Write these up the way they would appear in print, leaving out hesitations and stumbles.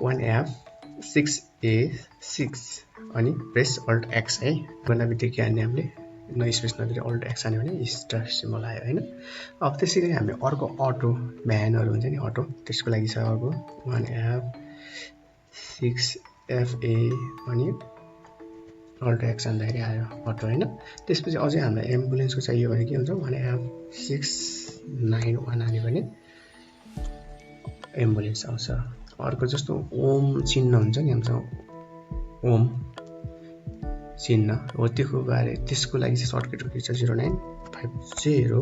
1 F 6A6 अनि press alt x है गर्न बित्तिकै हामीले न स्पेस नदिएर अल्ट एक्स हान्यो भने स्टार सिम्बल आयो हैन। अब त्यसै गरी हामी अर्को अटो भ्यानहरु हुन्छ नि अटो त्यसको लागि छ अर्को 1 एफ 6FA अनि अल्ट एक्स हान्दाखेरि आयो अटो हैन। त्यसपछि अझै हामीलाई एम्बुलेन्सको चाहियो भने के हुन्छ 1 एफ 691 हान्यो भने एम्बुलेन्स आउँछ। अर्को जस्तो ओम चिन्ह हुन्छ नि हामीसँग ओम चिन्ह हो त्यसको लागि चाहिँ सर्टकट के छ 0950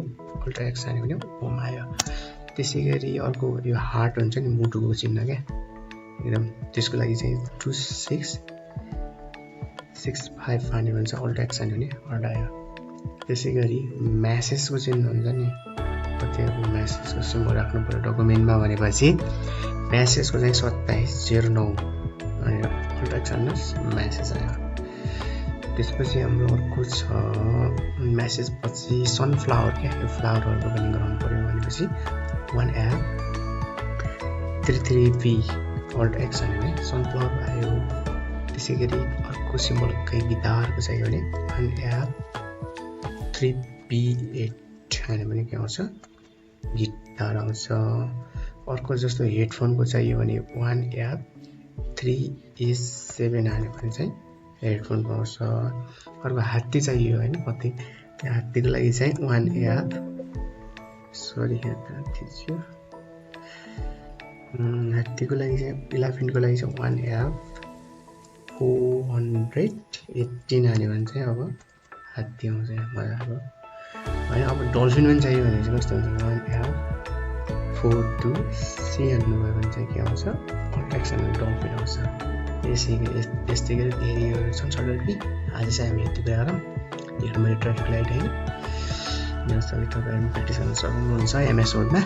अल्ट एक्स हान्यो भने ओम आयो। त्यसैगरी अर्को यो हार्ट हुन्छ नि मुटुको चिन्ह क्या एकदम त्यसको लागि चाहिँ 2665 हान्यो भने चाहिँ अल्ट एक्स हान्यो भने हर्ट आयो। त्यसैगरी म्यासेजको चिन्ह हुन्छ नि कतिको म्यासेजको सिम्बल राख्नु पर्यो डकुमेन्टमा भनेपछि म्यासेजको चाहिँ 2709 अनि अल्ट एक्स हान्नुहोस् म्यासेज आयो। त्यसपछि हाम्रो अर्को छ म्यासेज पछि सनफ्लावर क्या यो फ्लावरहरुको पनि गराउनु पर्यो भनेपछि 1 एफ 33P अल्ट एक्स हान्यो भने सनफ्लावर आयो। त्यसैगरी अर्को सिम्बल कही गिटारको चाहियो भने 1 एफ 3P8 हान्यो भने के आउँछ गिटार आउँछ। अर्को जस्तो हेडफोनको चाहियो भने 1 एफ 3A7 हान्यो भने चाहिँ हेडफोन आउँछ। अर्को हात्ती चाहियो हैन कति हात्तीको लागि चाहिँ 1 एफ हात्तीको लागि चाहिँ इलेफेन्टको लागि चाहिँ 1 एफ 418 हान्यो भने चाहिँ अब हात्ती आउँछ मजाको है। अब डल्फिन पनि चाहियो भने चाहिँ कस्तो हुन्छ 1 एफ 42C हान्नुभयो भने चाहिँ के आउँछ अल्ट एक्स हान्यो डल्फिन आउँछ। यस्तै गरी धेरैहरू छन् सर्टकट की आज चाहिँ हामी यति कुरा गरौँ। हेर्नु मैले ट्राफिक लाइट हैन यहाँ सबै तपाईहरु प्र्याक्टिस गर्न सक्नुहुन्छ एमएस वर्डमा।